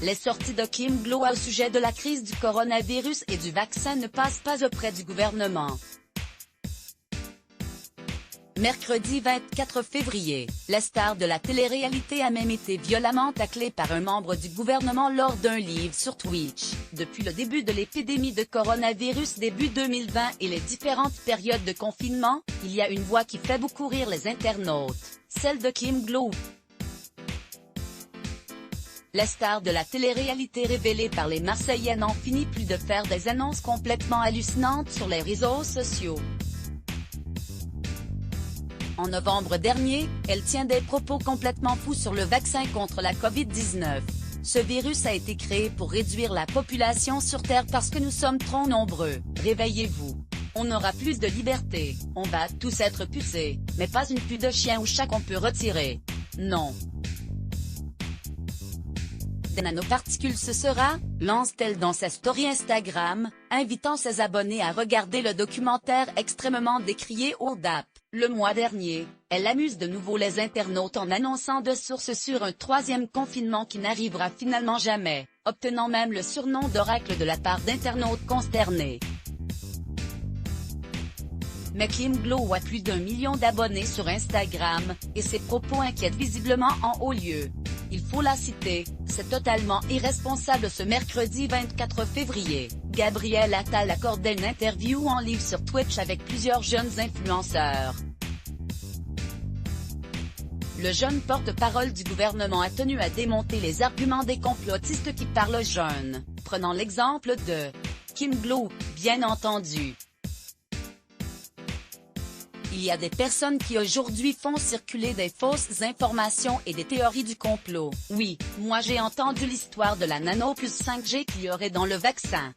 Les sorties de Kim Glow au sujet de la crise du coronavirus et du vaccin ne passent pas auprès du gouvernement. Mercredi 24 février, la star de la télé-réalité a même été violemment taclée par un membre du gouvernement lors d'un live sur Twitch. Depuis le début de l'épidémie de coronavirus début 2020 et les différentes périodes de confinement, il y a une voix qui fait beaucoup rire les internautes, celle de Kim Glow. La star de la télé-réalité révélée par les Marseillais n'en finit plus de faire des annonces complètement hallucinantes sur les réseaux sociaux. En novembre dernier, elle tient des propos complètement fous sur le vaccin contre la Covid-19. Ce virus a été créé pour réduire la population sur Terre parce que nous sommes trop nombreux. Réveillez-vous. On aura plus de liberté. On va tous être pucés, mais pas une pue de chien ou chat qu'on peut retirer. Non. Des nanoparticules ce sera, lance-t-elle dans sa story Instagram, invitant ses abonnés à regarder le documentaire extrêmement décrié au DAP. Le mois dernier, elle amuse de nouveau les internautes en annonçant de sources sur un troisième confinement qui n'arrivera finalement jamais, obtenant même le surnom d'oracle de la part d'internautes consternés. Mais Kim Glow a plus d'1 million d'abonnés sur Instagram, et ses propos inquiètent visiblement en haut lieu. Il faut la citer, c'est totalement irresponsable. Ce mercredi 24 février, Gabriel Attal accordait une interview en live sur Twitch avec plusieurs jeunes influenceurs. Le jeune porte-parole du gouvernement a tenu à démonter les arguments des complotistes qui parlent jeunes, prenant l'exemple de Kim Glow, bien entendu. Il y a des personnes qui aujourd'hui font circuler des fausses informations et des théories du complot. Oui, moi j'ai entendu l'histoire de la nano plus 5G qu'il y aurait dans le vaccin.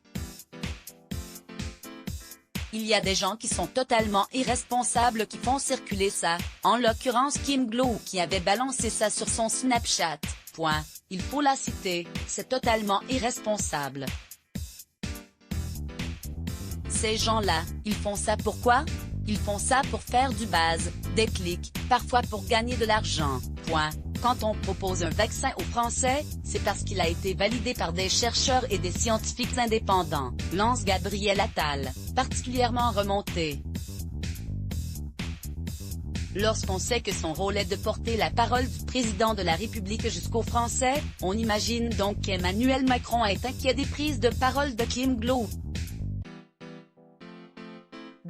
Il y a des gens qui sont totalement irresponsables qui font circuler ça, en l'occurrence Kim Glow qui avait balancé ça sur son Snapchat. Point. Il faut la citer, c'est totalement irresponsable. Ces gens-là, ils font ça pourquoi ? Ils font ça pour faire du buzz, des clics, parfois pour gagner de l'argent. Point. Quand on propose un vaccin aux Français, c'est parce qu'il a été validé par des chercheurs et des scientifiques indépendants, lance Gabriel Attal, particulièrement remonté. Lorsqu'on sait que son rôle est de porter la parole du président de la République jusqu'aux Français, on imagine donc qu'Emmanuel Macron est inquiet des prises de parole de Kim Glow.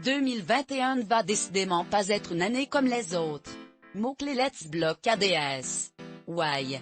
2021 ne va décidément pas être une année comme les autres. Mot-clé Let's Block ADS. Why?